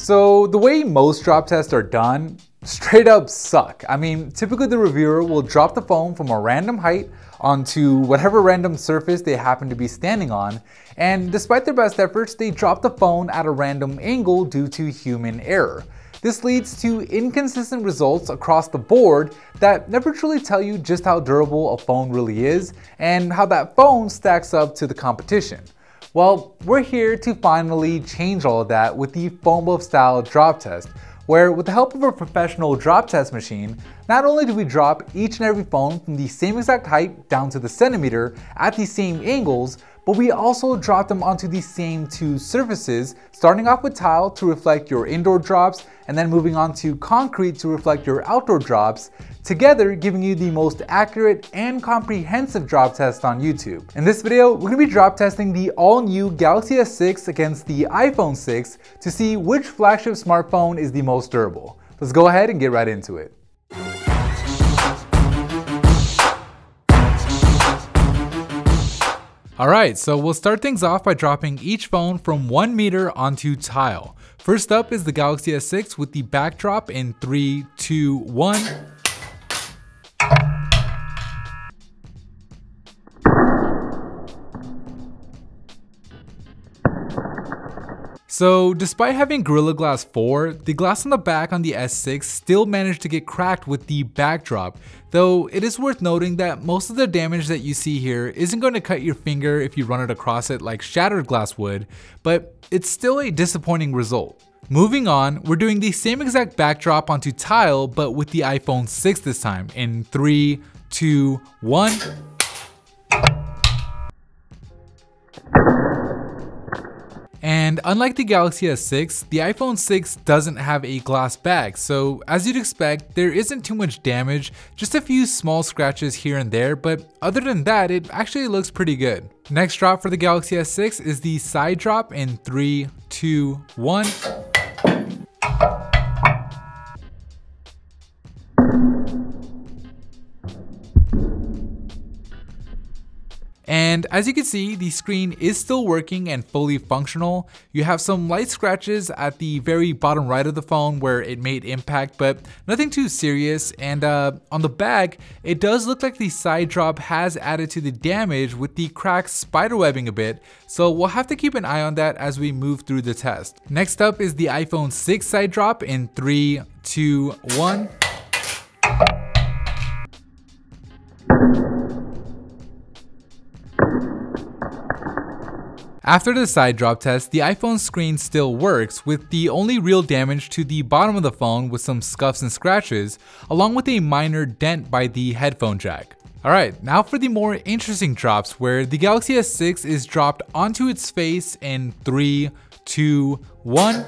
So the way most drop tests are done straight up suck. I mean, typically the reviewer will drop the phone from a random height onto whatever random surface they happen to be standing on, and despite their best efforts, they drop the phone at a random angle due to human error. This leads to inconsistent results across the board that never truly tell you just how durable a phone really is and how that phone stacks up to the competition. Well, we're here to finally change all of that with the phone booth style drop test, where with the help of a professional drop test machine, not only do we drop each and every phone from the same exact height down to the centimeter at the same angles, but we also drop them onto the same two surfaces, starting off with tile to reflect your indoor drops and then moving on to concrete to reflect your outdoor drops, together giving you the most accurate and comprehensive drop test on YouTube. In this video, we're going to be drop testing the all-new Galaxy S6 against the iPhone 6 to see which flagship smartphone is the most durable. Let's go ahead and get right into it. Alright, so we'll start things off by dropping each phone from 1 meter onto tile. First up is the Galaxy S6 with the backdrop in 3, 2, 1. So despite having Gorilla Glass 4, the glass on the back on the S6 still managed to get cracked with the backdrop, though it is worth noting that most of the damage that you see here isn't going to cut your finger if you run it across it like shattered glass would, but it's still a disappointing result. Moving on, we're doing the same exact backdrop onto tile, but with the iPhone 6 this time in 3, 2, 1. And unlike the Galaxy S6, the iPhone 6 doesn't have a glass back, so as you'd expect, there isn't too much damage, just a few small scratches here and there, but other than that, it actually looks pretty good. Next drop for the Galaxy S6 is the side drop in 3, 2, 1. And as you can see, the screen is still working and fully functional. You have some light scratches at the very bottom right of the phone where it made impact, but nothing too serious. And on the back, it does look like the side drop has added to the damage with the cracked spiderwebbing a bit, so we'll have to keep an eye on that as we move through the test. Next up is the iPhone 6 side drop in 3, 2, 1. After the side drop test, the iPhone screen still works, with the only real damage to the bottom of the phone with some scuffs and scratches, along with a minor dent by the headphone jack. Alright, now for the more interesting drops, where the Galaxy S6 is dropped onto its face in 3, 2, 1.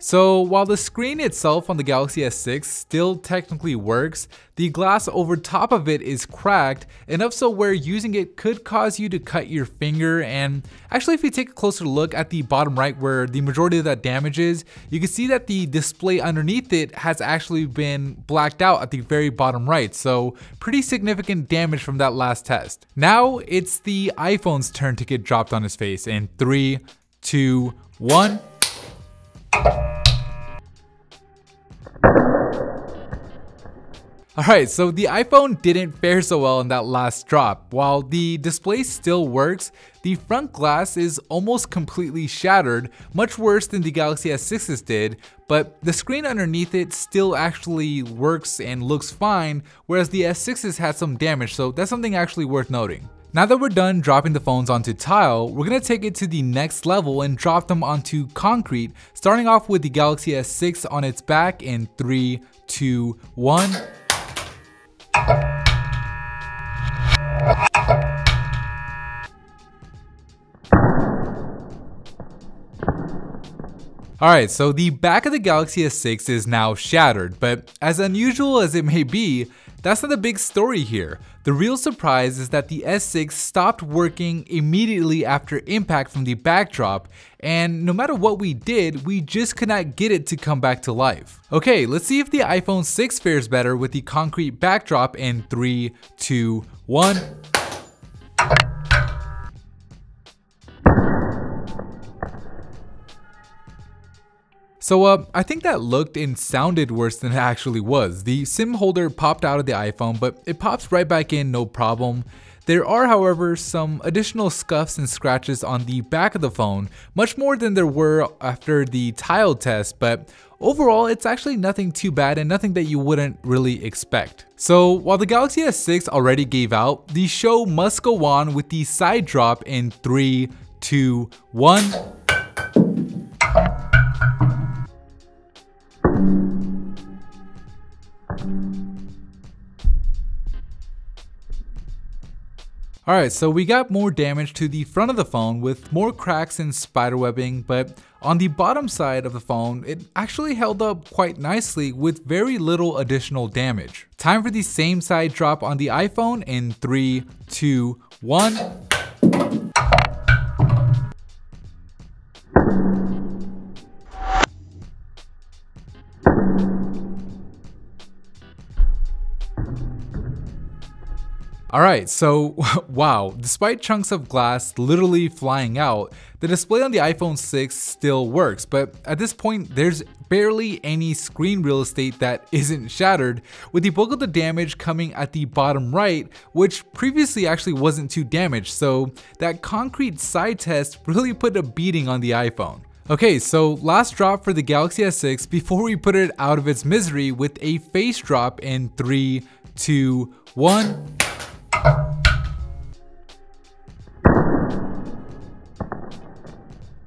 So while the screen itself on the Galaxy S6 still technically works, the glass over top of it is cracked, enough so where using it could cause you to cut your finger. And actually, if you take a closer look at the bottom right where the majority of that damage is, you can see that the display underneath it has actually been blacked out at the very bottom right, so pretty significant damage from that last test. Now it's the iPhone's turn to get dropped on his face in 3, 2, 1. Alright, so the iPhone didn't fare so well in that last drop. While the display still works, the front glass is almost completely shattered, much worse than the Galaxy S6's did, but the screen underneath it still actually works and looks fine, whereas the S6's had some damage, so that's something actually worth noting. Now that we're done dropping the phones onto tile, we're going to take it to the next level and drop them onto concrete, starting off with the Galaxy S6 on its back in 3, 2, 1. Alright, so the back of the Galaxy S6 is now shattered, but as unusual as it may be, that's not the big story here. The real surprise is that the S6 stopped working immediately after impact from the backdrop, and no matter what we did, we just could not get it to come back to life. Okay, let's see if the iPhone 6 fares better with the concrete backdrop in 3, 2, 1. So I think that looked and sounded worse than it actually was. The SIM holder popped out of the iPhone, but it pops right back in no problem. There are, however, some additional scuffs and scratches on the back of the phone, much more than there were after the tile test, but overall it's actually nothing too bad and nothing that you wouldn't really expect. So while the Galaxy S6 already gave out, the show must go on with the side drop in 3, 2, 1. Alright, so we got more damage to the front of the phone with more cracks and spiderwebbing, but on the bottom side of the phone, it actually held up quite nicely with very little additional damage. Time for the same side drop on the iPhone in 3, 2, 1. Alright, so wow, despite chunks of glass literally flying out, the display on the iPhone 6 still works, but at this point there's barely any screen real estate that isn't shattered, with the bulk of the damage coming at the bottom right, which previously actually wasn't too damaged, so that concrete side test really put a beating on the iPhone. Okay, so last drop for the Galaxy S6 before we put it out of its misery with a face drop in 3, 2, 1.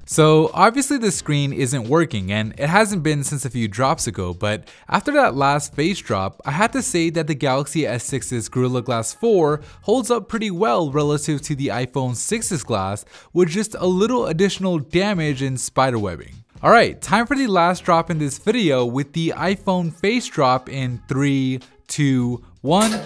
So obviously the screen isn't working, and it hasn't been since a few drops ago, but after that last face drop, I had to say that the Galaxy S6's Gorilla Glass 4 holds up pretty well relative to the iPhone 6's glass, with just a little additional damage and spiderwebbing. Alright, time for the last drop in this video with the iPhone face drop in 3, 2, 1.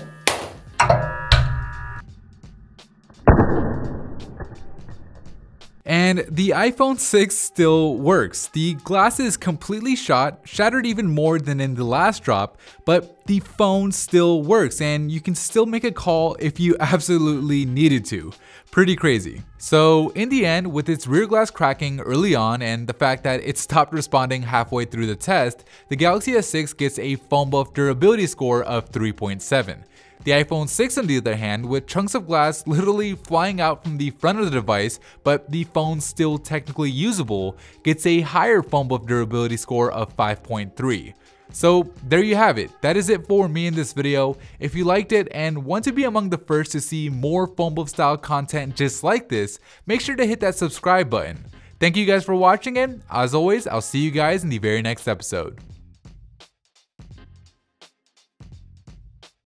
And the iPhone 6 still works. The glass is completely shattered even more than in the last drop, but the phone still works and you can still make a call if you absolutely needed to. Pretty crazy. So in the end, with its rear glass cracking early on and the fact that it stopped responding halfway through the test, the Galaxy S6 gets a phone buff durability score of 3.7. The iPhone 6 on the other hand, with chunks of glass literally flying out from the front of the device, but the phone still technically usable, gets a higher phone buff durability score of 5.3. So there you have it. That is it for me in this video. If you liked it and want to be among the first to see more phone buff style content just like this, make sure to hit that subscribe button. Thank you guys for watching, and as always, I'll see you guys in the very next episode.